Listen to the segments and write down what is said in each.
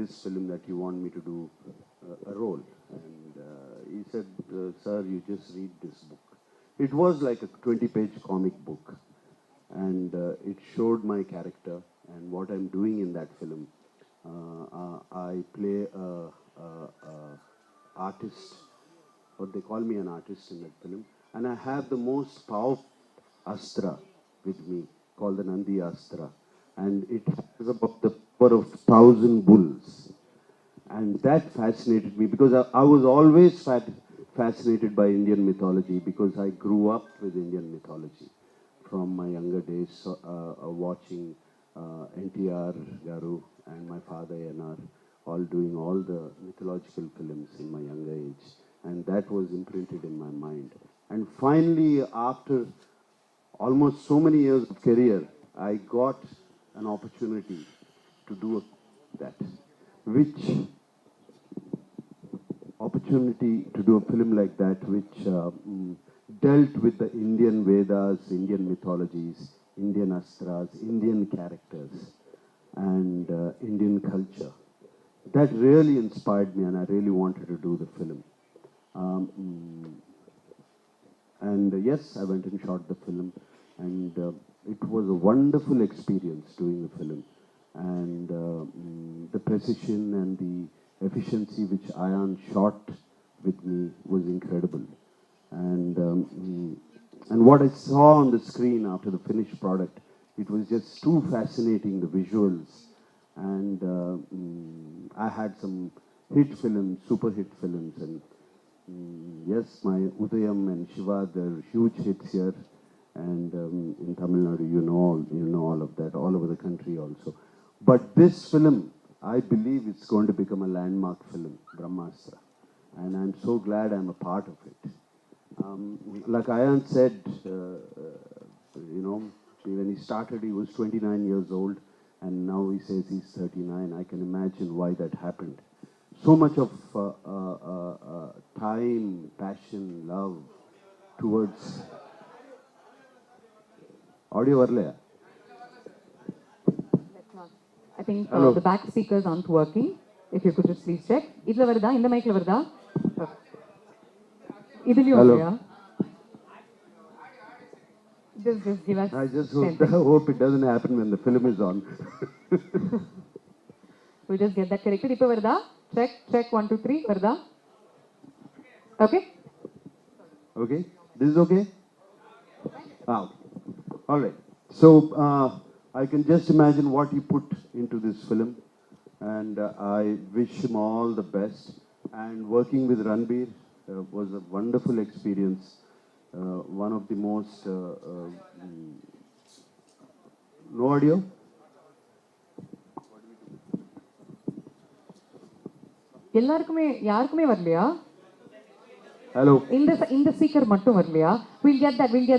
this film that you want me to do a role. And he said, sir, you just read this book. It was like a 20-page comic book. And it showed my character and what I'm doing in that film. I play a artist, or they call me an artist in that film. And I have the most powerful astra with me, called the Nandi Astra. And it has about the power of 1,000 bulls. And that fascinated me because I was always fascinated by Indian mythology because I grew up with Indian mythology from my younger days, watching NTR Garu and my father NR, all doing all the mythological films in my younger age. And that was imprinted in my mind. And finally, after almost so many years of career, I got an opportunity to do that. Which opportunity to do a film like that, which dealt with the Indian Vedas, Indian mythologies, Indian astras, Indian characters, and Indian culture. That really inspired me, and I really wanted to do the film. And yes, I went and shot the film, and it was a wonderful experience doing the film. And the precision and the efficiency which Ayan shot with me was incredible. And what I saw on the screen after the finished product, it was just too fascinating, the visuals. And I had some hit films, super hit films, and yes, my Udayam and Shiva, they're huge hits here. And in Tamil Nadu, you know all of that, all over the country also. But this film, I believe it's going to become a landmark film, Brahmastra. And I'm so glad I'm a part of it. Like Ayan said, when he started, he was 29 years old, and now he says he's 39. I can imagine why that happened. So much of time, passion, love towards... Audio varlaya? I think the back speakers aren't working. If you could just please check. Idla varda? Inda mic la varda? Idli varlaya? Just give us... I just hope it doesn't happen when the film is on. We'll just get that corrected. Ipa varda? Check, 1, 2, 3, varda? Okay? Okay? This is okay? Ah. All right. So I can just imagine what he put into this film, and I wish him all the best. And working with Ranbir was a wonderful experience. One of the most... no audio? யாருக்குமே வரலையா? Hello. இந்த speaker மட்டும் வரலையா? We'll get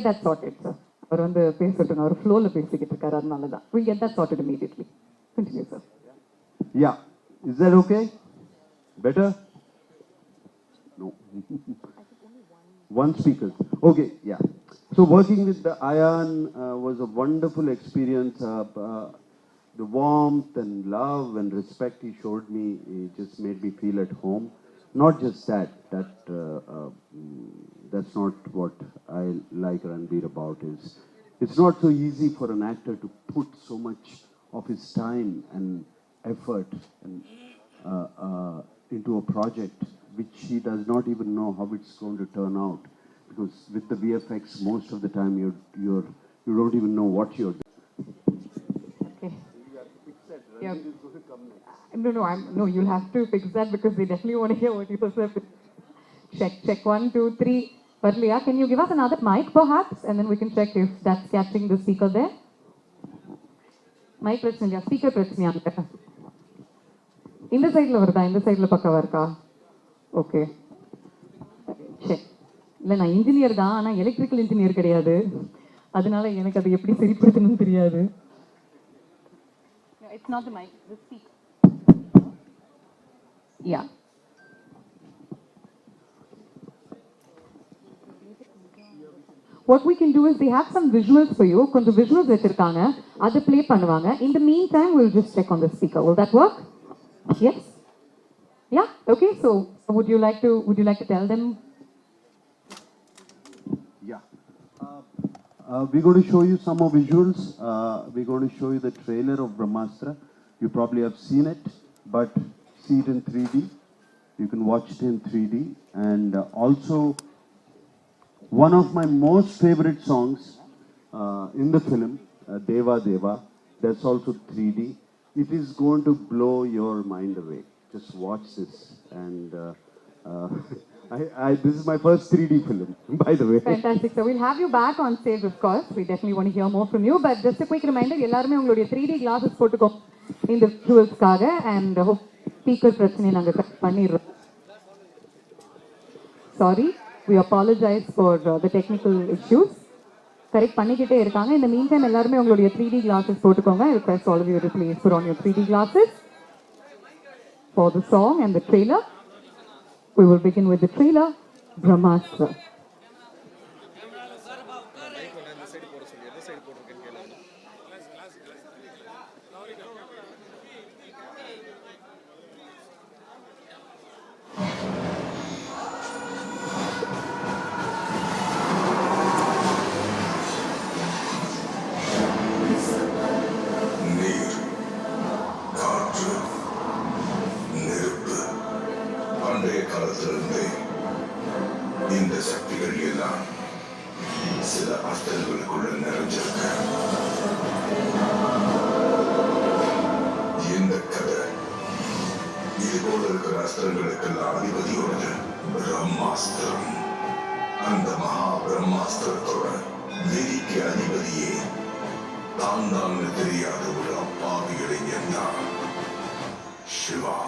that sorted, sir. அவர் வந்து பேசட்டும், அவர் ஃப்ளோல பேசிக்கிட்டு இருக்காரு, அதனால தான். We'll get that sorted immediately. Continue, sir. Yeah. Is that okay? Better? No. One speaker. Okay, yeah. So working with the Ayan was a wonderful experience. The warmth and love and respect he showed me, it just made me feel at home. Not just that, that's not what I like Ranbir about is, it's not so easy for an actor to put so much of his time and effort and, into a project which he does not even know how it's going to turn out. Because with the VFX, most of the time you don't even know what you're doing. Okay. Yeah. No, you'll have to fix that because they definitely want to hear what you said. Check, 1, 2, 3. Varliya, can you give us another mic perhaps? And then we can check if that's catching the speaker there. Mic prachniya, speaker prachniya. In the side la varda, in the side la pakka varka. Okay. Check. இல்ல நான் engineer தான், ஆனா electrical engineer கிடையாது, அதனால எனக்கு அது எப்படி சரிப்படுத்தணும்னு தெரியாது. It's not the mic, the speaker. Yeah. What we can do is they have some visuals for you. கொஞ்சம் visuals வச்சிருக்காங்க, அதை play பண்ணுவாங்க. In the meantime, we'll just check on the speaker. Will that work? Yes? Yeah? Okay, so would you like to tell them? Yeah. We're going to show you some more visuals. We're going to show you the trailer of Brahmastra. You probably have seen it, but see it in 3D. You can watch it in 3D. And also, one of my most favorite songs in the film, Deva Deva, that's also 3D. It is going to blow your mind away. Just watch this. And this is my first 3D film, by the way. Fantastic. So we'll have you back on stage, of course. We definitely want to hear more from you. But just a quick reminder, எல்லாருமே உங்களுடைய 3D glasses போட்டுக்கோ இந்த visualsக்காக and hope speaker பிரச்சனை நாங்க cut பண்ணிடுறோம். Sorry, we apologize for the technical issues. Correct பண்ணிக்கிட்டே இருக்காங்க. In the meantime, எல்லாருமே உங்களுடைய 3D glasses போட்டுக்கோங்க. I request all of you to please put on your 3D glasses for the song and the trailer. We will begin with the trailer, Brahmastra. இந்த சக்திகள் எல்லாம் சில அஸ்திரங்களுக்குள்ள நிறைஞ்சிருக்க. இந்த கதை இது போல இருக்கிற அஸ்திரங்களுக்கெல்லாம் அதிபதியோடது பிரம்மாஸ்திரம். அந்த மகா பிரம்மாஸ்திரத்தோட விதிக்கு அதிபதியே தான் தான் தெரியாத ஒரு அப்பாவி இளைஞன் தான் சிவா.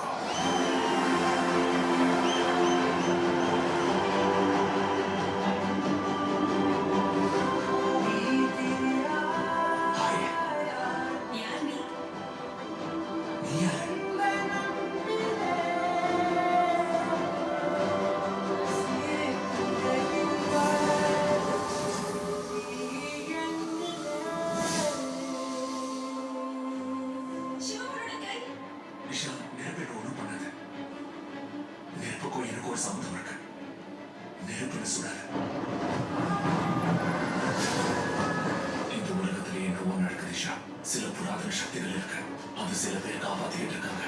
சில புராதன சக்திகள் இருக்கு. அது சில பேர் காப்பாத்திட்டு இருக்காங்க.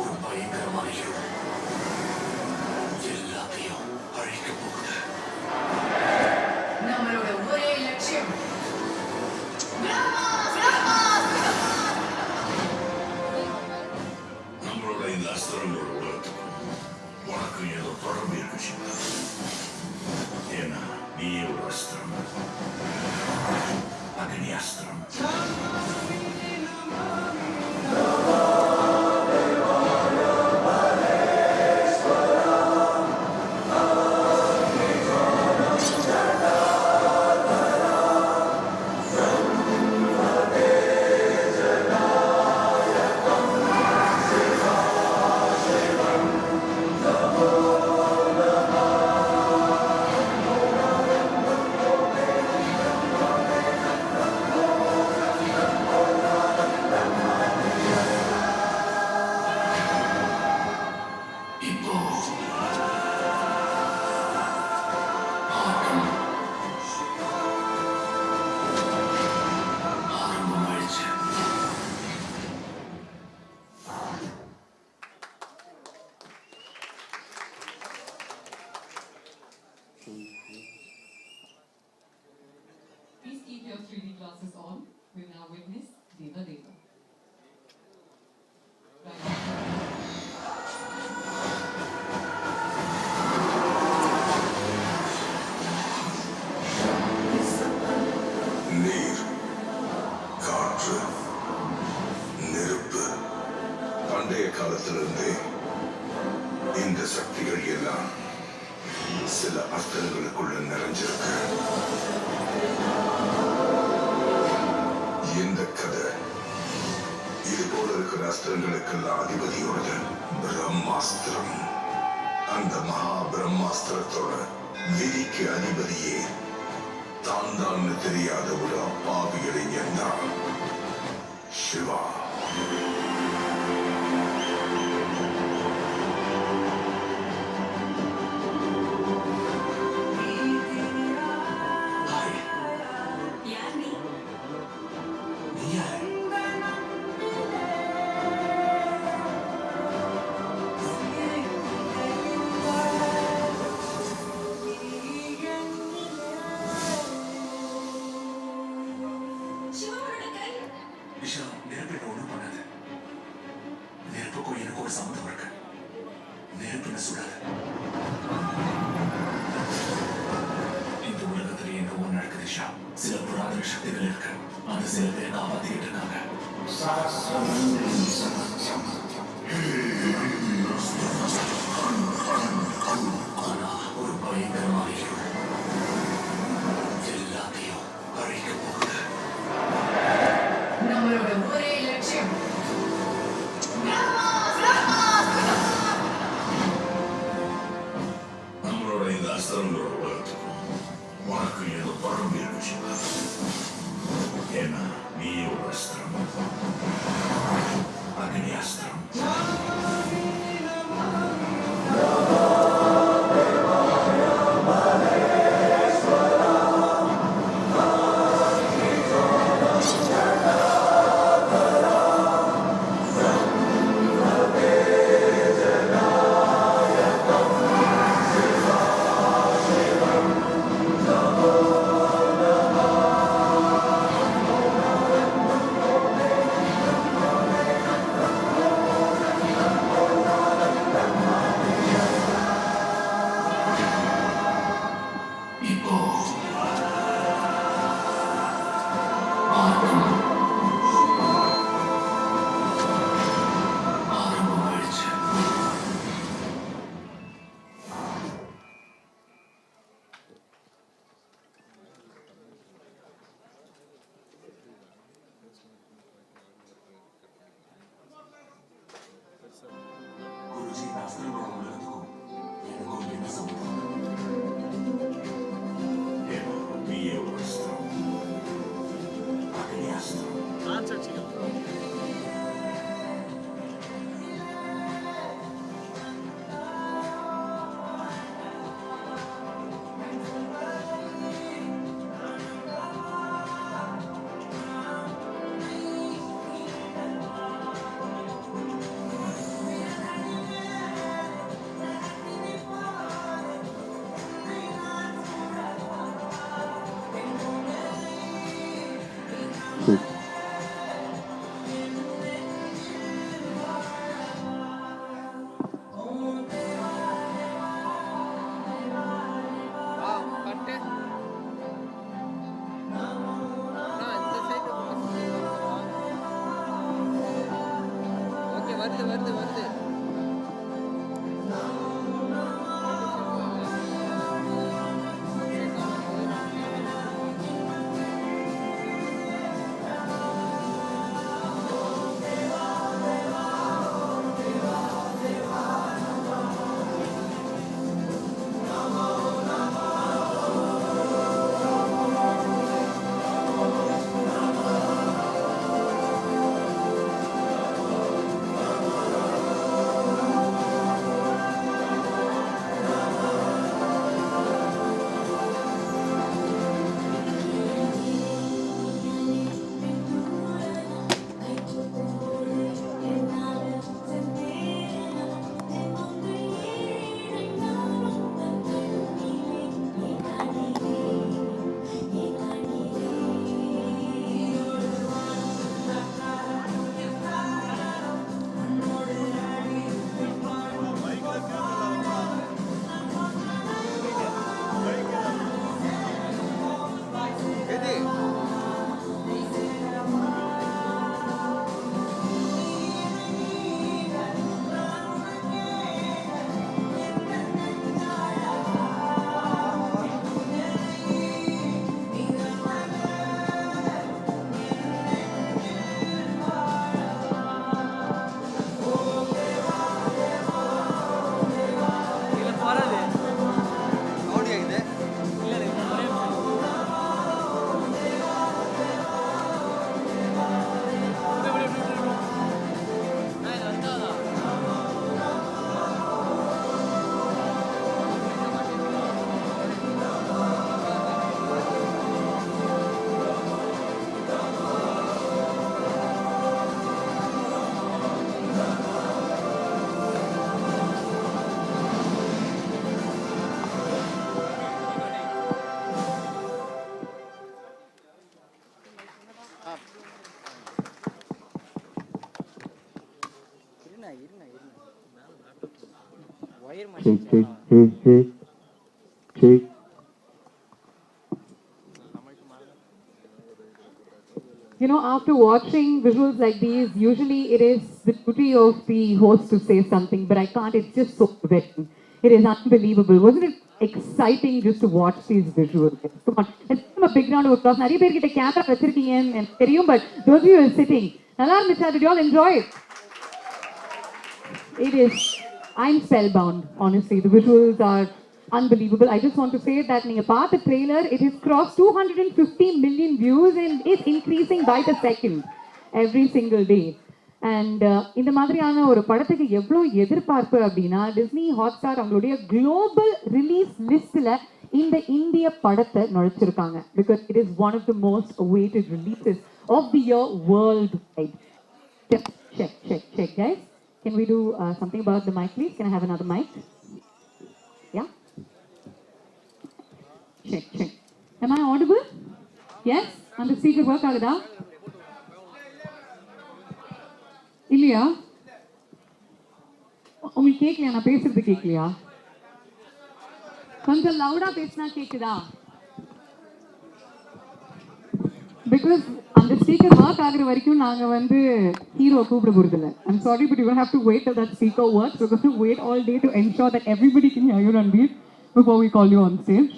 ஒரு பயங்கரமான எல்லாத்தையும் அழிக்க போகுது. நம்மளோட ஒரே லட்சியம் நம்மளோட இந்த அஸ்திரங்களோட உலகத்துக்கும் உனக்கு ஏதோ தொடர்பு இருக்கு சிவா. ஏன்னா நீ ஒரு அஸ்திரம், அக்னி அஸ்திரம். Please keep your 3D glasses on. We'll now witness Deva Deva. நீர், காற்று, நெருப்பு. பண்டைய காலத்திலிருந்தே இந்த சக்திகள் எல்லாம் சில அஸ்திரங்களுக்குள்ள நிறைஞ்சிருக்கு. இந்த கதை இது போல இருக்கிற அஸ்திரங்களுக்கெல்லாம் அதிபதியோட பிரம்மாஸ்திரம். அந்த மகா பிரம்மாஸ்திரத்தோட விதிக்கு அதிபதியே தாந்தான்னு தெரியாத ஒரு அப்பாவி இளைஞன் தான் Siva. Check, check, hey, hey, check. You know, after watching visuals like these, usually it is the duty of the host to say something, but I can't. It's just so written. It is unbelievable. Wasn't it exciting just to watch these visuals? Come on, let's give them a big round of applause. நிறைய பேர்கிட்ட camera வச்சிருக்கீங்க தெரியும், but those of you who are sitting, நல்லா இருந்துச்சா? Did you all enjoy it? It is. I'm spellbound, honestly. The visuals are unbelievable. I just want to say that நீங்க பார்த்த trailer, it has crossed 250 million views and is increasing by the second every single day. And இந்த மாதிரியான ஒரு படத்துக்கு எவ்வளவு எதிர்பார்ப்பு அப்படின்னா Disney Hotstar அவங்களுடைய குளோபல் ரிலீஸ் லிஸ்ட்ல இந்த இந்திய படத்தை நுழைச்சிருக்காங்க because it is one of the most awaited releases of the year worldwide. Check guys. Can we do something about the mic please? Can I have another mic? Yeah? Check. Am I audible? Yes? And the speaker work agada? இல்லையா? உங்களுக்கு கேட்கலையா? நான் பேசுறது கேட்கலையா? கொஞ்சம் லவுடா பேசினா கேக்குதா? Because அந்த ஸ்பீக்கர் ஒர்க் ஆகுற வரைக்கும் நாங்க வந்து ஹீரோ கூப்பிட போறதில்ல. I'm sorry but you will have to wait till that speaker works. We're going to wait all day to ensure that everybody can hear you Ranbir before we call you on stage.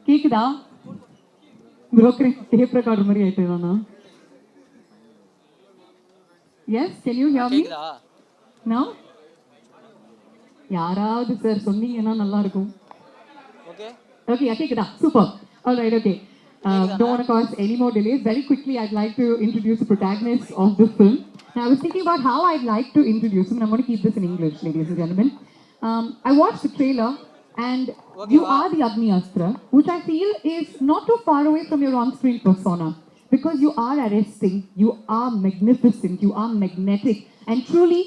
கேக்குதா? broker tape recorder மாதிரி ஆயிட்டு நானா? Yes, can you hear me? Now? யாராவது sir சொன்னீங்கன்னா நல்லா இருக்கும். Okay, கேக்குதா? Super. All right, okay. Don't want to cause any more delays. Very quickly, I'd like to introduce the protagonist of the film. Now, I was thinking about how I'd like to introduce him, and I'm going to keep this in English, ladies and gentlemen. I watched the trailer, and you are the Agni Astra, which I feel is not too far away from your on-screen persona. Because you are arresting, you are magnificent, you are magnetic, and truly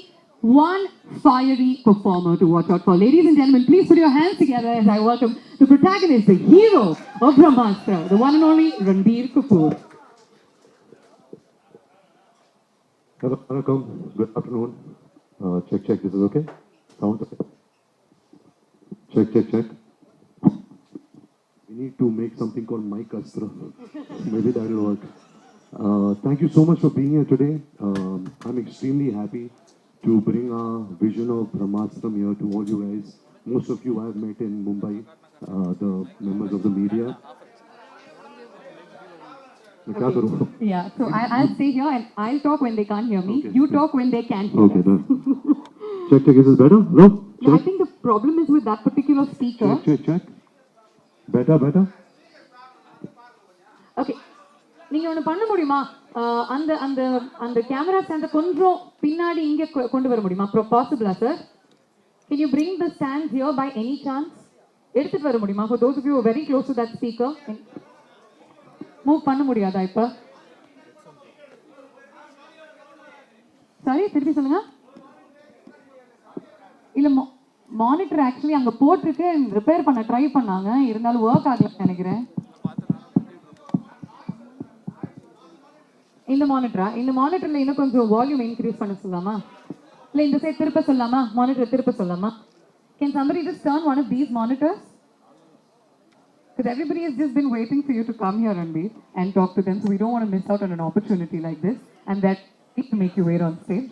one fiery performer to watch out for. Ladies and gentlemen, please put your hands together as I welcome the protagonist, the hero of BRAHMASTRA, the one and only Ranbir Kapoor. Hello, good afternoon. Check, this is okay? Sound okay? Check. We need to make something called Mic Astra. Maybe that will work. Thank you so much for being here today. I'm extremely happy to bring our vision of BRAHMASTRA here to all you guys. Most of you I have met in Mumbai, the members of the media. Okay. Yeah, so I'll stay here and I'll talk when they can't hear me. Okay. You talk when they can hear me. Okay, done. Check, is this better? No? Yeah, I think the problem is with that particular speaker. Check. Better? Okay. நீங்க ஒன்னு பண்ண முடியுமா? அந்த அந்த அந்த camera ஸ்டாண்ட கொஞ்சம் பின்னாடி இங்க கொண்டு வர முடியுமா? Possible sir? Can you bring the stand here by any chance? எடுத்துட்டு வர முடியுமா? For those of you who are very close to that speaker. Move பண்ண முடியாதா இப்ப? Sorry, திருப்பி சொல்லுங்க. இல்ல மானிட்டர் ஆக்சுவலி அங்க போட்டுருக்கு ரிப்பேர் பண்ண ட்ரை பண்ணாங்க இருந்தாலும் வர்க் ஆகலன்னு நினைக்கிறேன். இந்த மானிட்டர்ல இன்னும் கொஞ்சம் வால்யூம் இன்க்ரீஸ் பண்ண சொல்லலாமா? இல்ல இந்த சைடு திருப்ப சொல்லலாமா? மானிட்டர் திருப்ப சொல்லலாமா? Can somebody just turn one of these monitors? Because everybody has just been waiting for you to come here Ranbir and talk to them, so we don't want to miss out on an opportunity like this and that need to make you wait on stage.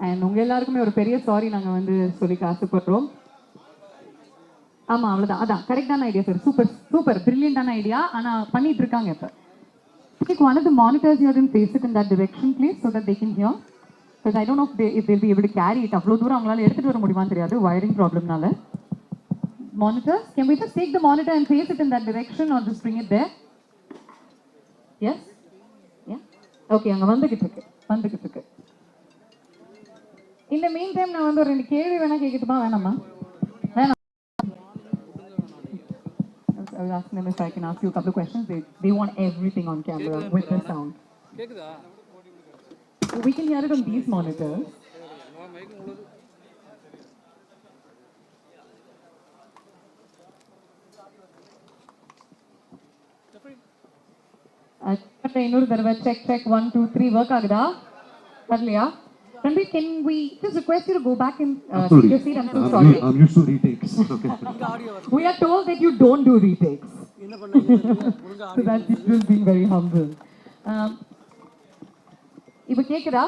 And உங்க எல்லாருக்குமே ஒரு பெரிய sorry நாங்க வந்து சொல்லி ஆசைப்படுறோம். ஆமா அவ்வளவுதான். அதான் கரெக்டான ஐடியா சார். சூப்பர் பிரில்லியண்டான ஐடியா. ஆனா பண்ணிட்டு இருக்காங்க இப்ப. Take one of the monitors here and face it in that direction please so that they can hear. Because I don't know if they'll be able to carry it. அவ்வளவு தூரம் அவங்களால எடுத்துட்டு வர முடியுமான்னு தெரியாது wiring problemனால. Monitors, can we just take the monitor and face it in that direction or just bring it there? Yes? Yeah? Okay, அங்க வந்துகிட்டு இருக்கு. In the meantime, நான் வந்து ஒரு ரெண்டு கேள்வி வேணா கேட்கட்டுமா வேணாமா? வேணாம். I will ask them if I can ask you a couple of questions. They want everything on camera with the sound. We can hear it on these monitors. இன்னொரு தடவை check 1 2 3 work ஆகுதா? வரலையா? Ranbir, can we just request you to go back and take Absolutely. your seat? I'm so sorry. I'm used to retakes. Okay. We are told that you don't do retakes. So that's just being very humble. இப்போ கேக்குதா?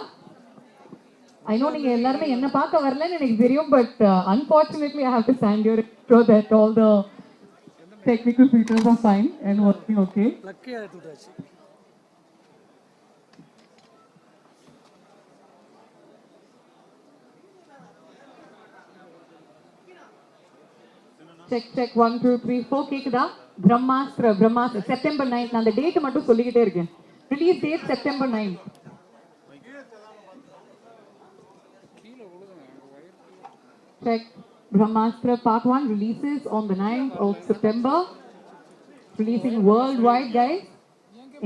I know நீங்க எல்லாரும் என்ன பார்க்க வரலன்னு எனக்கு தெரியும், but unfortunately I have to stand here so that all the technical features are fine and working okay. Check 1 2 3 4 கேக்குதா? பிரம்மாஸ்திர செப்டம்பர் 9th. நான் அந்த டேட் மட்டும் சொல்லிக்கிட்டே இருக்கேன். Release date September 9th. Check. Brahmastra Part 1 releases on the 9th of September. Releasing worldwide, guys.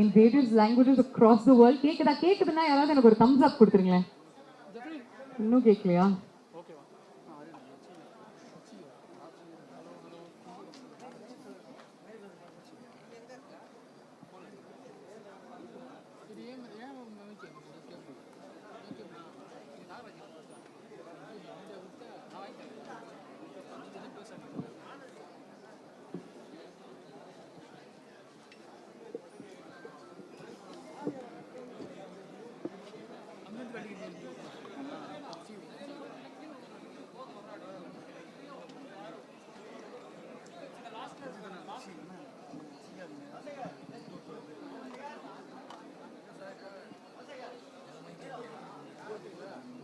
In various languages across the world. கேக்குதுன்னா யாராவது எனக்கு ஒரு thumbs up கொடுத்துருங்களேன். இன்னும் கேட்கலையா?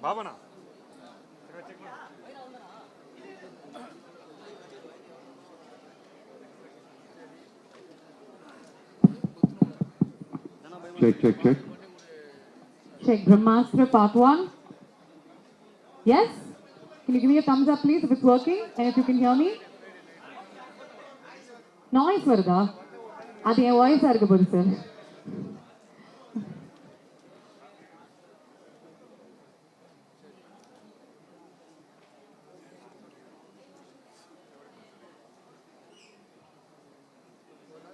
Bhavana. Check. Check. Brahmastra Part 1. Yes? Can you give me a thumbs up, please, if it's working and if you can hear me? Noise வருதா? அது என் வாய்ஸா இருக்க போகுது sir.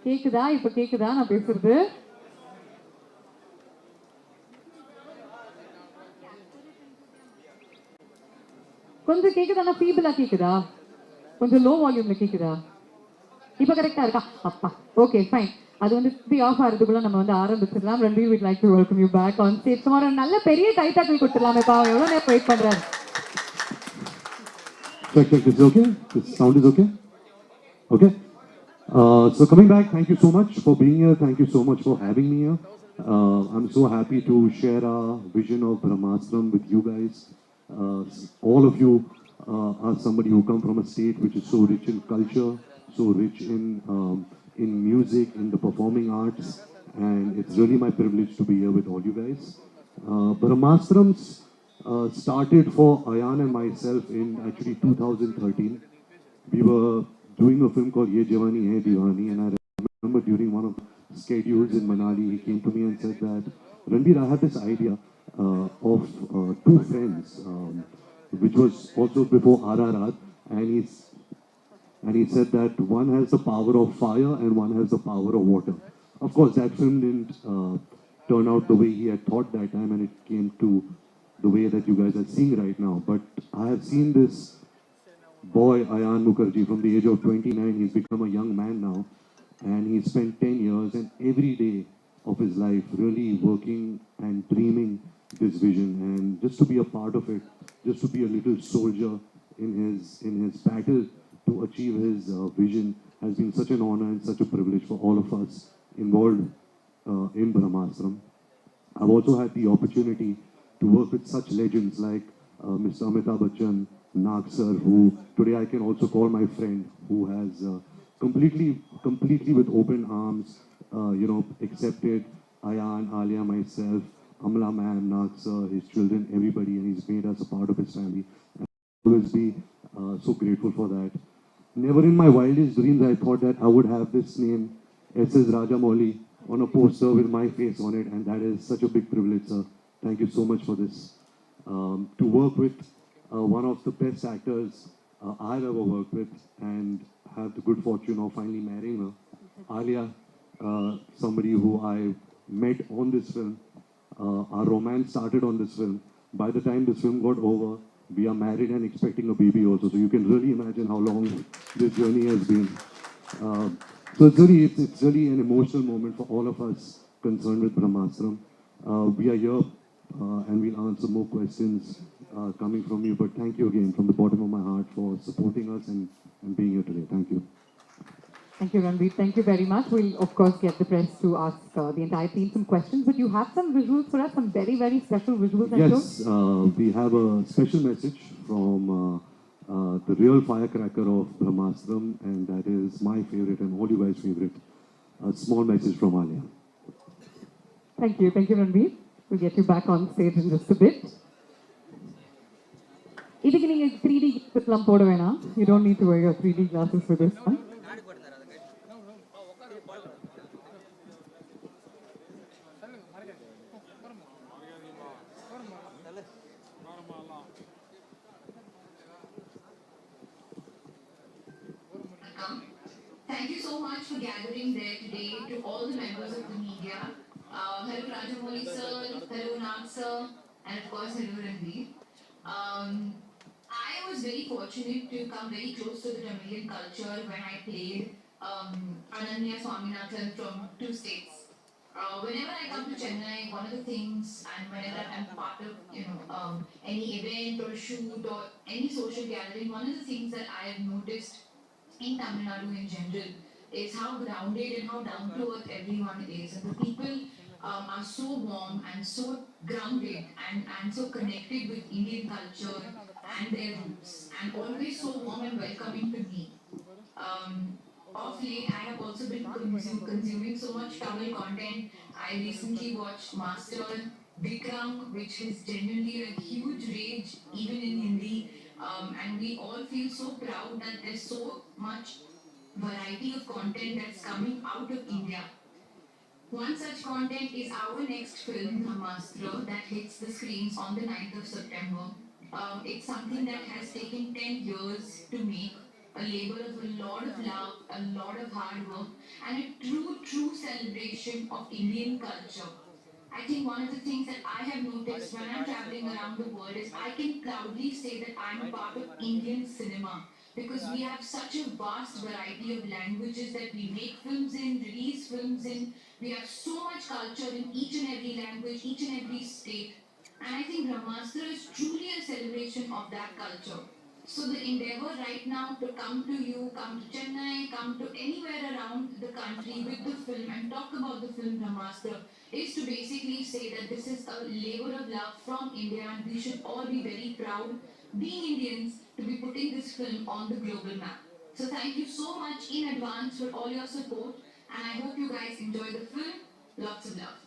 கேக்குதா? இப்ப கேக்குதா நான் பேசுறது? கொஞ்சம் கேக்குதா? நான் ஃபீபிளா கேக்குதா? கொஞ்சம் லோ வால்யூம்ல கேக்குதா? இப்ப கரெக்டா இருக்கா? அப்பா. Okay, fine. அது வந்து இப்படி ஆஃப் ஆகிறதுக்குள்ள நம்ம வந்து ஆரம்பிச்சிடலாம். Ranbir, we'd like to welcome you back on stage. சுமார் ஒரு நல்ல பெரிய டைட்டாக்கள் கொடுத்துடலாமே பாவம். எவ்வளவு நேரம் வெயிட் பண்றாரு? Check. Is it okay? The sound is okay? Okay. So coming back, thank you so much for being here. Thank you so much for having me here. I'm so happy to share our vision of Brahmastram with you guys. All of you are somebody who come from a state which is so rich in culture, so rich in music, in the performing arts, and it's really my privilege to be here with all you guys. Brahmastrams started for Ayan and myself in actually 2013. We were doing a film called Ye Jawani Hai Diwani, and I remember during one of the schedules in Manali, he came to me and said that, Ranbir, I have this idea of two friends, which was also before RRR, and he said that one has the power of fire and one has the power of water. Of course, that film didn't turn out the way he had thought that time, and it came to the way that you guys are seeing right now. But I have seen this boy, Ayan Mukherjee, from the age of 29, he's become a young man now, and he spent 10 years and every day of his life really working and dreaming this vision, and just to be a part of it, just to be a little soldier in his battle to achieve his vision has been such an honor and such a privilege for all of us involved in Brahmastram. I've also had the opportunity to work with such legends like Mr. Amitabh Bachchan, Nag sir, who today I can also call my friend, who has completely with open arms, accepted Ayan, Alia, myself, Amla ma'am, Nag sir, his children, everybody, and he's made us a part of his family. And I will always be so grateful for that. Never in my wildest dreams I thought that I would have this name, SSRajamouli, on a poster with my face on it, and that is such a big privilege, sir. Thank you so much for this. To work with one of the best actors I've ever worked with, and have the good fortune of finally marrying her, Alia, somebody who I met on this film. Our romance started on this film, by the time this film got over, we are married and expecting a baby also. So you can really imagine how long this journey has been. So it's really an emotional moment for all of us concerned with Brahmastram. We are here and we'll answer more questions coming from you. But thank you again from the bottom of my heart for supporting us and being here today. Thank you. Thank you, Ranbir. Thank you very much. We'll, of course, get the press to ask the entire team some questions. But you have some visuals for us, some very, very special visuals. Yes, we have a special message from the real firecracker of Brahmastram, and that is my favorite and all you guys' favorite. A small message from Alia. Thank you, Ranbir. We'll get you back on stage in just a bit. ಇದಕ್ಕೆ ನೀವು 3D film போடுவேனா? You don't need to wear your 3D glasses for this one. Thank you so much for gathering there today, to all the members of the media. Hello Rajamouli sir, hello Nag sir, and of course hello Ranbir. I was very fortunate to come very close to the Tamilian culture when I played Ananya Swaminathan from 2 states. Whenever I come to Chennai, one of the things, and whenever I'm part of any event or shoot or any social gathering, one of the things that I have noticed in Tamil Nadu in general is how grounded and how down to earth everyone is, and the people are so warm and so grounded and so connected with Indian culture and their roots, and always so warm and welcoming to me. Of late, I have also been consuming so much Tamil content. I recently watched Master Vikram, which is genuinely a huge rage even in Hindi, and we all feel so proud that there's so much variety of content that's coming out of India. One such content is our next film, Brahmastra, that hits the screens on the 9th of September. It's something that has taken 10 years to make, a labor of a lot of love, a lot of hard work, and a true celebration of Indian culture. I think one of the things that I have noticed when I'm traveling around the world is I can proudly say that I'm a part of Indian cinema, because we have such a vast variety of languages that we make films in, release films in. We have so much culture in each and every language, each and every state. And I think Brahmastra is truly a celebration of that culture. So the endeavor right now to come to you, come to Chennai, come to anywhere around the country with the film and talk about the film Brahmastra is to basically say that this is a labor of love from India, and we should all be very proud, being Indians, to be putting this film on the global map. So thank you so much in advance for all your support, and I hope you guys enjoy the film. Lots of love.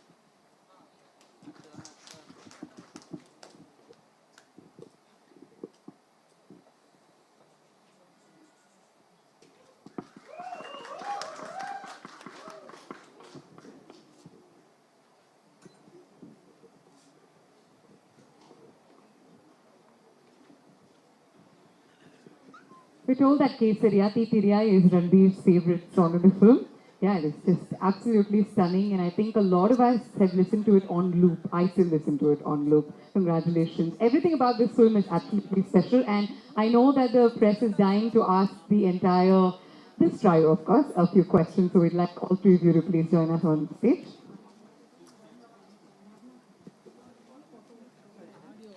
We're told that Kesariya Tiriya is Ranbir's favorite song in the film. Yeah, it's just absolutely stunning, and I think a lot of us have listened to it on loop. I still listen to it on loop. Congratulations. Everything about this film is absolutely special, and I know that the press is dying to ask this trio, of course, a few questions, so we'd like all three of you to please join us on stage.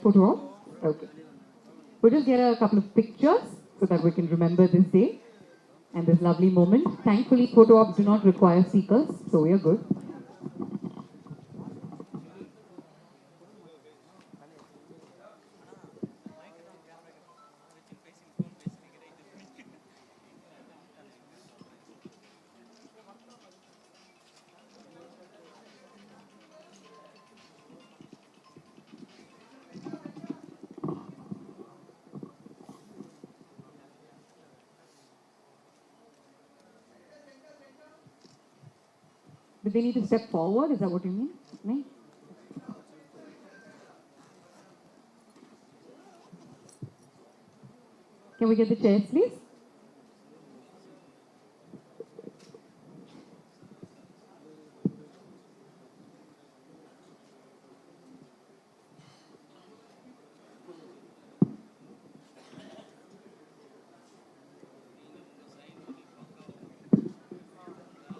Photo op? Okay. We'll just get a couple of pictures so that we can remember this day and this lovely moment. Thankfully, photo ops do not require speakers, so we are good. Do they need to step forward? Is that what you mean? No? Can we get the chairs, please?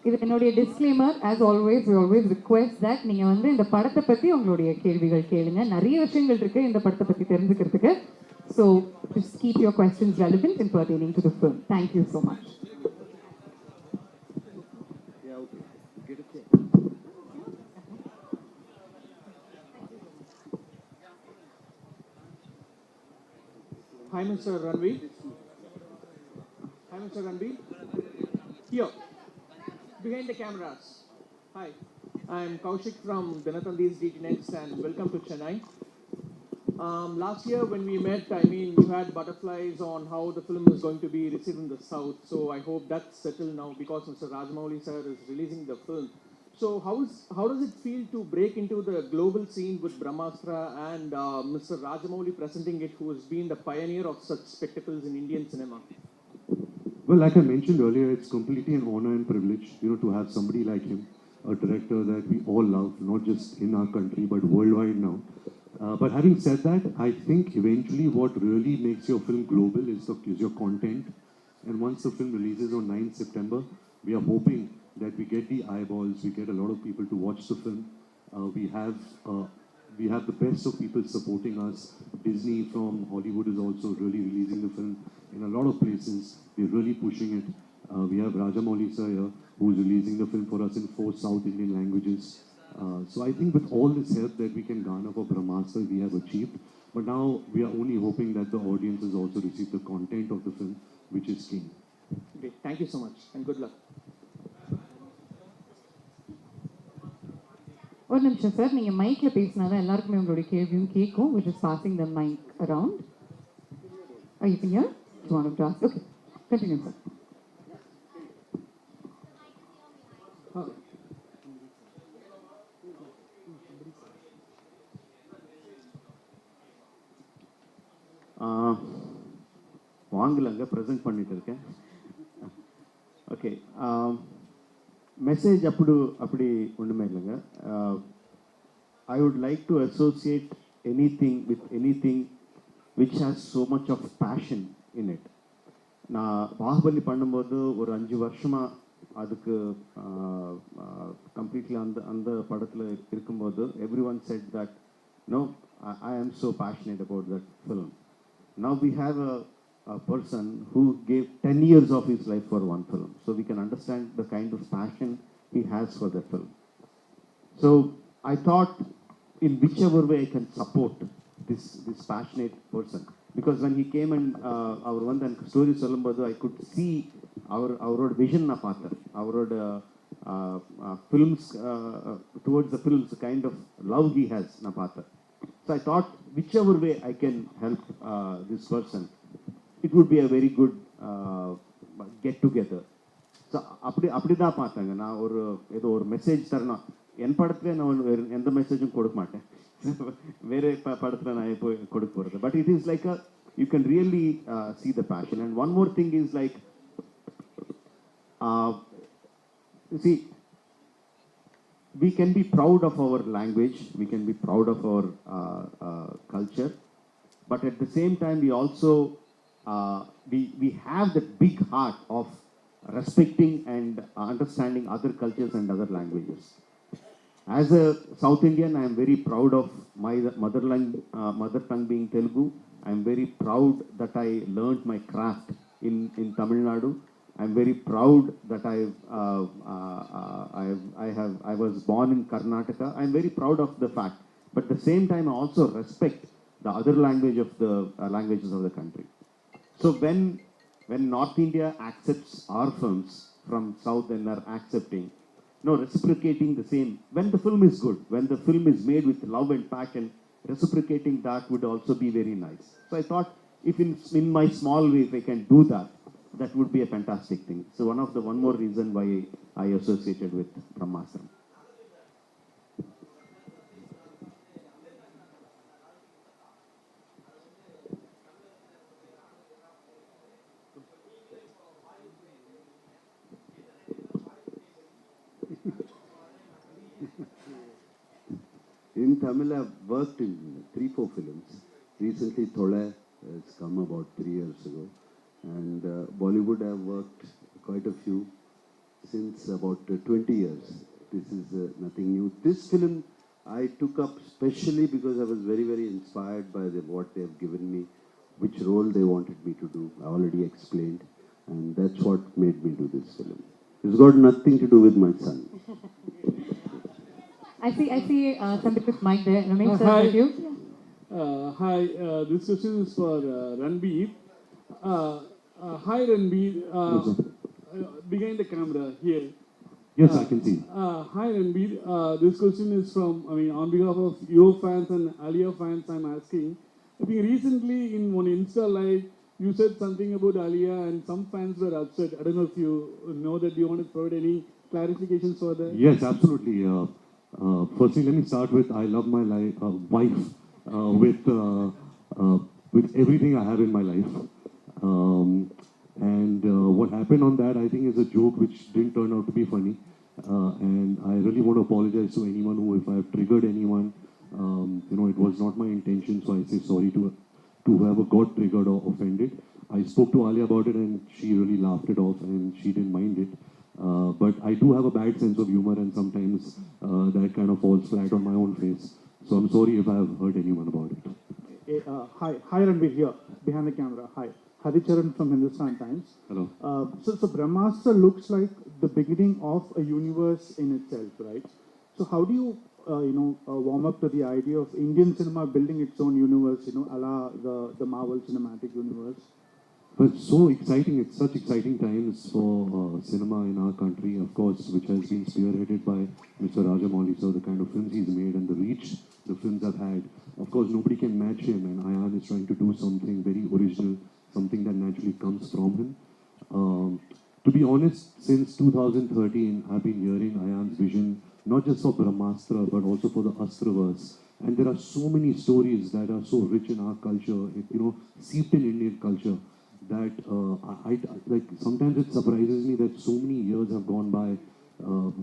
இது என்னுடைய disclaimer. As always, we always request that நீங்க வந்து இந்த படத்தை பத்தி உங்களுடைய கேள்விகள் கேளுங்க. நிறைய விஷயங்கள் இருக்கு இந்த படத்தை பத்தி தெரிஞ்சுக்கிறதுக்கு. So just keep your questions relevant and pertaining to the film. Thank you so much. Hi, Mr. Ranbir. Hi, Mr. Ranbir. Here, behind the cameras. Hi, I am Kaushik from Dinathandi's DT Next and welcome to Chennai. Last year when we met, I mean, you had butterflies on how the film is going to be received in the South. So I hope that's settled now because Mr. Rajamouli sir is releasing the film. So how does it feel to break into the global scene with BRAHMASTRA and Mr. Rajamouli presenting it, who has been the pioneer of such spectacles in Indian cinema? Well, like I mentioned earlier, it's completely an honor and privilege, to have somebody like him, a director that we all love, not just in our country, but worldwide now. But having said that, I think eventually what really makes your film global is your content. And once the film releases on 9th September, we are hoping that we get the eyeballs, we get a lot of people to watch the film. We have the best of people supporting us. Disney from Hollywood is also really releasing the film in a lot of places. They're really pushing it. We have Rajamouli sir here, who's releasing the film for us in 4 South Indian languages. So I think with all this help that we can garner for BRAHMASTRA, we have achieved. But now we are only hoping that the audiences also receive the content of the film, which is king. Okay, thank you so much and good luck. ஒரு நிமிஷம் sir, நீங்கள் மைக்கில் பேசினாதான் எல்லாருக்குமே உங்களுடைய கேள்வியும் கேட்கும். We're just passing the mic around. Are you here? You want to ask? Okay, continue, sir. வாங்கலங்க present பண்ணிட்டு இருக்கேன். ஓகே, மெசேஜ் அப்படி ஒன்றுமே இல்லைங்க. I would like to associate anything with anything which has so much of passion in it. நான் பாகுபலி பண்ணும்போது ஒரு 5 வருஷமாக அதுக்கு கம்ப்ளீட்லி அந்த படத்தில் இருக்கும்போது everyone said that no, I am so passionate about that film. Now we have a person who gave 10 years of his life for one film. So we can understand the kind of passion he has for that film. So I thought in whichever way I can support this passionate person. Because when he came and our one then story சொல்லும்போது I could see our vision na paatha. Our films towards the films, the kind of love he has na paatha. So I thought whichever way I can help this person, it would be a very good get together. So அப்படிதான் பார்த்தாங்க. நான் ஏதோ ஒரு message தரணும், என் படத்துல நான் எந்த மெசேஜும் கொடுக்க மாட்டேன், வேற படத்துல நான் போய் கொடுக்க போறது. But it is like you can really see the passion. And one more thing is like, you see, we can be proud of our language, we can be proud of our culture, but at the same time we also we have that big heart of respecting and understanding other cultures and other languages. As a South Indian, I am very proud of my mother tongue being Telugu. I am very proud that I learned my craft in Tamil Nadu. I am very proud that I was born in Karnataka. I am very proud of the fact. But at the same time, I also respect the other languages of the country. So when North India accepts our films from South and are accepting, reciprocating the same. When the film is good, when the film is made with love and passion, reciprocating that would also be very nice. So I thought, if in my small way, if I can do that, that would be a fantastic thing. So one more reason why I associated with BRAHMASTRA. In Tamil, I've worked in 3-4 films. Recently, Thola has come about 3 years ago. And Bollywood, I've worked quite a few. since about 20 years. This is nothing new. This film I took up specially because I was very, very inspired by what they have given me, which role they wanted me to do. I already explained, and that's what made me do this film. It's got nothing to do with my son. I see somebody with mic there. Ramesh, sir, Hi. with you? Hi, this question is for Ranbir. Hi Ranbir, behind the camera here. Yes, I can see. Hi Ranbir, this question is from, on behalf of your fans and Alia fans, I'm asking. I think recently in one Insta live, you said something about Alia and some fans were upset. I don't know if you know that. Do you want to provide any clarifications for that? Yes, absolutely. Firstly, let me start with I love my wife with everything I have in my life. What happened on that, I think, is a joke which didn't turn out to be funny. And I really want to apologize to anyone who, if I have triggered anyone, it was not my intention. So I say sorry to whoever got triggered or offended. I spoke to Alia about it and she really laughed it off and she didn't mind it. But I do have a bad sense of humor and sometimes that kind of falls flat on my own face. So I'm sorry if I have hurt anyone about it. Hi Ranbir here, behind the camera. Hi. Haricharan from Hindustan Times. Hello. So Brahmastra looks like the beginning of a universe in itself, right? So how do you, warm up to the idea of Indian cinema building its own universe, a la the Marvel Cinematic Universe? But so exciting, it's such exciting times for cinema in our country, of course, which has been spearheaded by Mr. Rajamouli, so the kind of films he's made and the reach the films have had. Of course, nobody can match him, and Ayan is trying to do something very original, something that naturally comes from him. To be honest, since 2013, I've been hearing Ayan's vision, not just for Brahmastra, but also for the Astraverse. And there are so many stories that are so rich in our culture, seeped in Indian culture, that sometimes it surprises me that so many years have gone by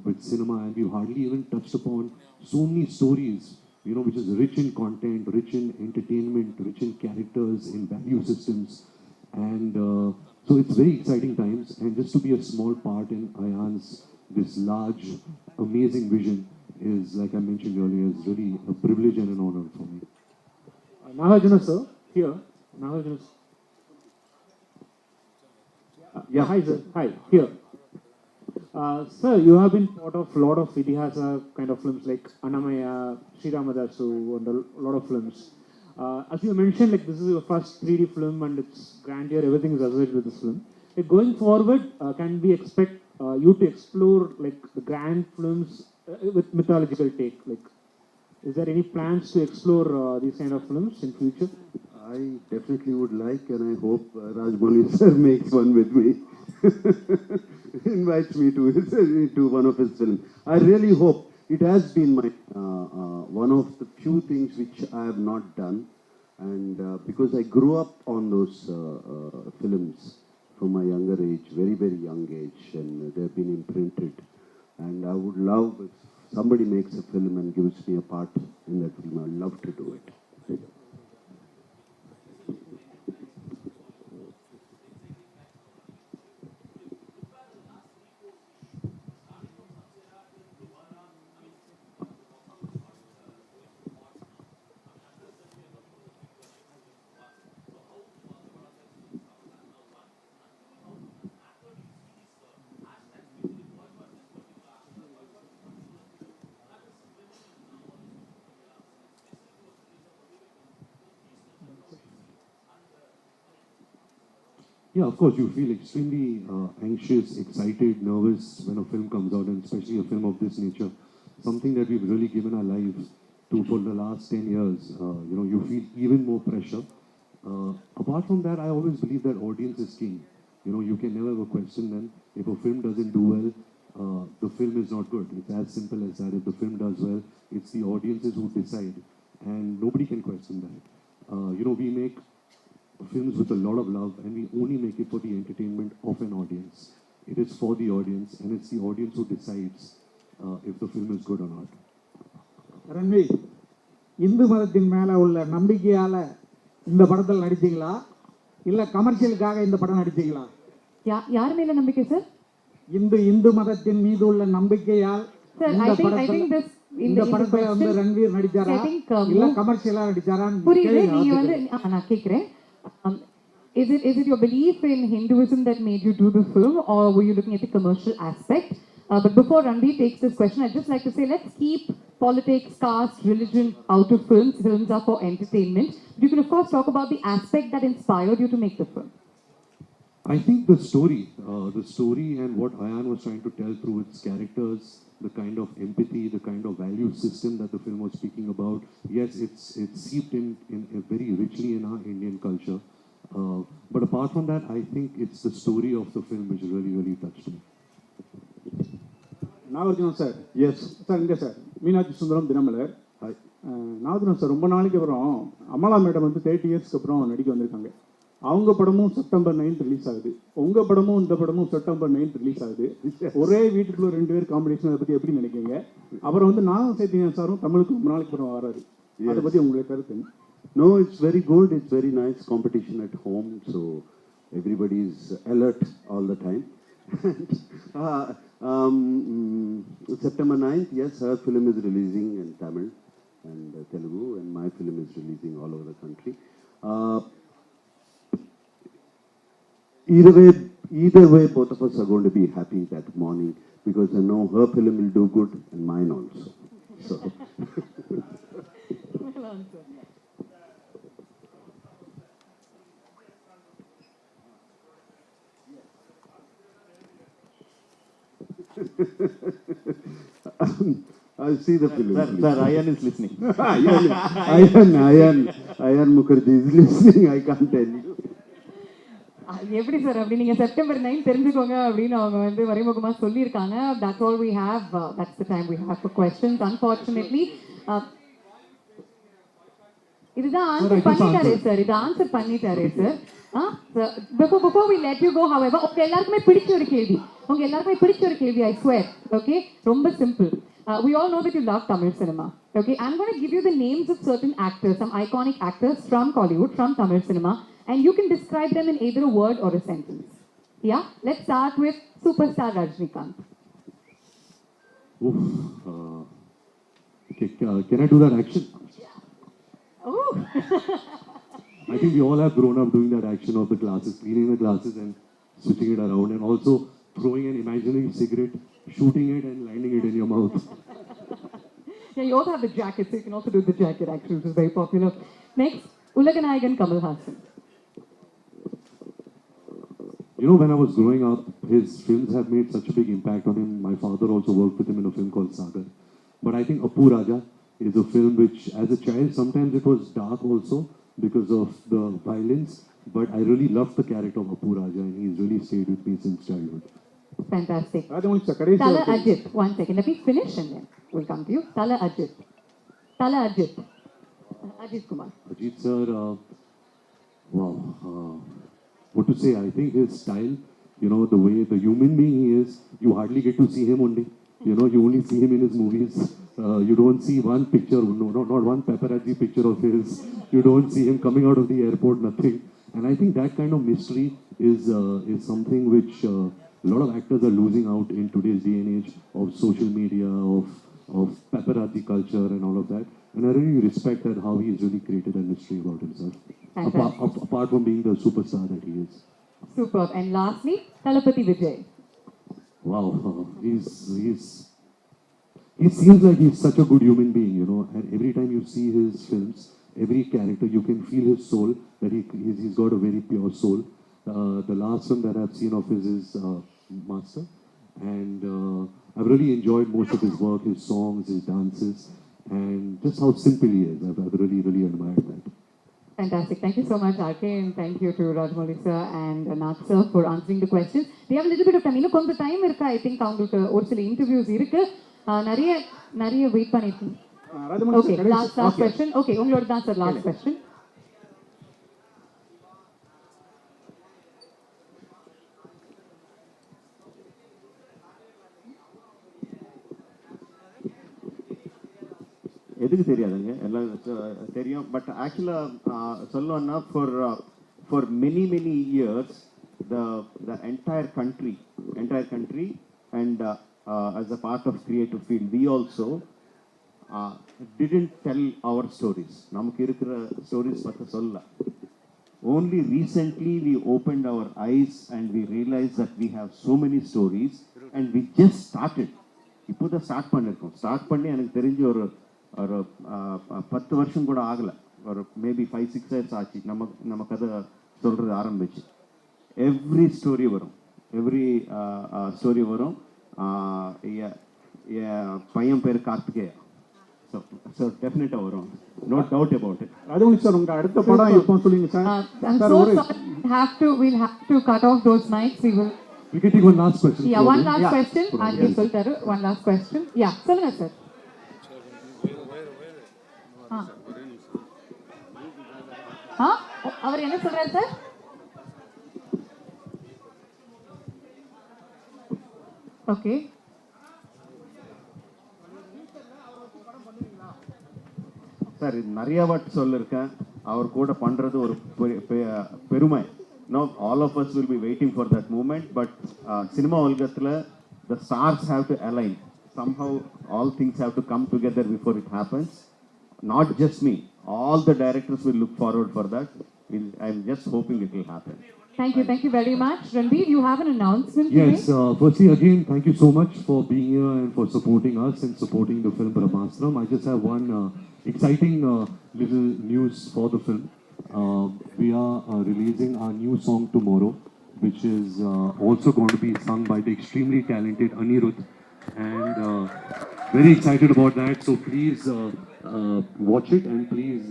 with cinema and we've hardly even touched upon so many stories, which is rich in content, rich in entertainment, rich in characters, in value systems. And so it's very exciting times, and just to be a small part in Ayan's this large, amazing vision is, like I mentioned earlier, is really a privilege and an honor for me. Nagarjuna sir, here. Nagarjuna sir. Yeah. Hi sir, hi, here. Sir, you have been part of a lot of Idihasa kind of films like Annamaya, Sri Ramadasu, and a lot of films. As you mentioned, this is your first 3D film and it's grandeur, everything is associated with this film. Going forward, can we expect you to explore the grand films with mythological take? Is there any plans to explore these kind of films in future? I definitely would like, and I hope Rajamouli sir makes one with me. Invites me to one of his films. I really hope. It has been my one of the few things which I have not done, and because I grew up on those films from my younger age, very, very young age, and they have been imprinted. And I would love if somebody makes a film and gives me a part in that film. I'd love to do it. Yeah, of course, you feel extremely anxious, excited, nervous when a film comes out, and especially a film of this nature, something that we've really given our lives to for the last 10 years. You feel even more pressure. Apart from that, I always believe that audience is king. You can never ever question them. If a film doesn't do well, the film is not good. It's as simple as that. If the film does well, it's the audiences who decide, and nobody can question that. We make films with a lot of love, and we only make it for the entertainment of an audience. It is for the audience, and it's the audience who decides if the film is good or not. Ranbir, Hindu மதத்தின் மேல உள்ள நம்பிக்கையால இந்த படத்தில் நடிச்சீங்களா இல்ல கமர்ஷியலுக்காக இந்த படம் நடிச்சீங்களா? யார் மேல நம்பிக்கை சார்? இந்து மதத்தின் மீது உள்ள நம்பிக்கையால் I think this இந்த படத்துல வந்து ரன்வீர் நடிச்சாரா இல்ல கமர்ஷியலா நடிச்சாரா புரியல நீங்க வந்து நான் கேக்குறேன் is it your belief in Hinduism that made you do the film or were you looking at the commercial aspect? But before Ranbir takes this question, I'd just like to say let's keep politics, caste, religion out of films. Films are for entertainment. But you can of course talk about the aspect that inspired you to make the film. I think the story and what Ayan was trying to tell through its characters, the kind of empathy, the kind of value system that the film was speaking about, yes, it's seeped in very richly in our Indian culture. But apart from that, I think it's the story of the film which really touched me. Nagarjunan sir yes sir இங்கே sir Meenakshi Sundaram Dinamalar Nagarjunan sir ரொம்ப நாளைக்கு அப்புறம் Amala madam வந்து 30 இயர்ஸ்க்கு அப்புறம் நடிக்க வந்திருக்காங்க. அவங்க படமும் செப்டம்பர் 9 ரிலீஸ் ஆகுது, உங்க படமும் இந்த படமும் செப்டம்பர் 9 ரிலீஸ் ஆகுது. ஒரே வீட்டுக்குள்ள 2 பேர் காம்பினேஷன், அதை பத்தி எப்படி நினைக்கிறீங்க? அப்புறம் வந்து நாகம் சைத்தன்யா சாரும் தமிழுக்கு ரொம்ப நாளைக்கு அப்புறம் வராரு, அதை பத்தி உங்களுக்கு கருத்து? No, it's very good. It's very nice competition at home, so everybody is alert all the time. September 9th, yes, her film is releasing in Tamil and Telugu, and my film is releasing all over the country. Either way, both of us are going to be happy that morning because I know her film will do good and mine also. So. Well answered. I'll see the film. Sir, Ayan is listening. Ayan Mukherjee is listening. I can't tell you. எப்படி sir அப்படி நீங்க September 9 தெரிஞ்சுக்கோங்க அப்படின்னு அவங்க வந்து மறைமுகமா சொல்லியிருக்காங்க. That's all we have. That's the time we have for questions. Unfortunately, இதுதான் ஆன்சர் பண்ணிட்டாரே சார், இது ஆன்சர் பண்ணிட்டாரே sir. Before we let you go, however, உங்க எல்லாருக்குமே பிடிச்ச ஒரு கேள்வி, I swear, okay? ரொம்ப simple. We all know that you love Tamil cinema, okay? I'm going to give you the names of certain actors, some iconic actors from Kollywood, from Tamil cinema, and you can describe them in either a word or a sentence. Yeah? Let's start with superstar Rajinikanth. Okay, can I do that action? Oh! I think we all have grown up doing that action of the glasses, cleaning the glasses and switching it around, and also throwing an imaginary cigarette, shooting it and landing it in your mouth. Yeah, you also have the jacket, so you can also do the jacket actually, which is very popular. Next, Ulaganayagan Kamal Haasan. You know, when I was growing up, his films have made such a big impact on him. My father also worked with him in a film called Sagar. But I think Appu Raja is a film which, as a child, sometimes it was dark also because of the violence. But I really loved the character of Appu Raja, and he's really stayed with me since childhood. Fantastic. Rajamouli sir, kadai Tala Ajith. One second. Let me finish and then we'll come to you. Tala Ajith. Ajith Kumar. Ajit sir, wow. What to say? I think his style, you know, the way the human being he is, you hardly get to see him only. You know, you only see him in his movies. You don't see one picture, not one paparazzi picture of his. You don't see him coming out of the airport, nothing. And I think that kind of mystery is something which a lot of actors are losing out in today's day and age of social media, of paparazzi culture and all of that. And I really respect that how he's really created a mystery about himself. Apart from being the superstar that he is. Superb. And lastly, Talapati Vijay. Wow, he seems like he's such a good human being, you know, and every time you see his films, every character, you can feel his soul, that he's got a very pure soul. The last film that I've seen of his is Master, and I've really enjoyed most of his work, his songs, his dances, and just how simple he is. I've really admired that. Fantastic. Thank you so much, RK, and thank you to Rajamouli sir and Nath sir for answering the questions. We have a little bit of time. இன்னும் கொஞ்சம் time இருக்கு. I think அவங்களுக்கு ஒரு சில interviews இருக்கு. நிறைய wait பண்ணிருக்கீங்க. Okay, last question. Okay, உங்களோட தான் சார் last question. எதுக்கு தெரியாதுங்க, எல்லாம் தெரியும். பட் ஆக்சுவலாக சொல்லணும்னா for many years the entire country, and as a part of creative field, we also didn't tell our stories. நமக்கு இருக்கிற stories பற்றி சொல்ல. Only recently we opened our eyes and we realized that we have so many stories and we just started. இப்போ தான் start பண்ணியிருக்கோம். Start பண்ணி எனக்கு தெரிஞ்ச ஒரு 10 வருஷம் கூட ஆகலை, ஒரு மேபி 5-6 years ஆச்சு நம்ம கதை சொல்கிறது ஆரம்பிச்சு. எவ்ரி ஸ்டோரி வரும், ஸ்டோரி வரும். பையன் பேர் கார்த்திகேயா. So definitely வரும், no doubt about it. Rajamouli sir, உங்க அடுத்த படம் எப்போ சொல்லுங்க sir? I'm so sorry, we'll have to cut off those mics. We can take one last question. Yeah, one last question. Auntie soltaru, one last question. Yeah, solunga sir. அவர் என்ன சொல்றாரு sir? Okay. Sir, நிறைய வாட்டி சொல்லியிருக்கேன், அவர் கூட பண்ணுறது ஒரு பெருமை. No, all of us will be waiting for that moment, but cinema உலகத்தில் the stars have to align. Somehow all things have to come together before it happens. Not just me, all the directors will look forward for that. I'm just hoping it will happen. Thank you very much. Ranbir, you have an announcement today? Yes, firstly again, thank you so much for being here and for supporting us and supporting the film Brahmastra. I just have one exciting little news for the film. We are releasing our new song tomorrow, which is also going to be sung by the extremely talented Anirudh, and very excited about that. So please watch it and please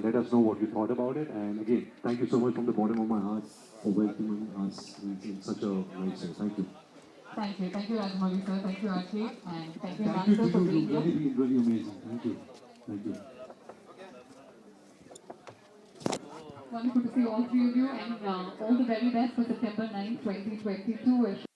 let us know what you thought about it. And again, thank you so much from the bottom of my heart for welcoming us in such a nice way. Thank you. Thank you Rajamouli sir, thank you Auntie, and thank you Master for being here. Really amazing. Thank you. Wonderful to see all three of you, and all the very best for September 9, 2022.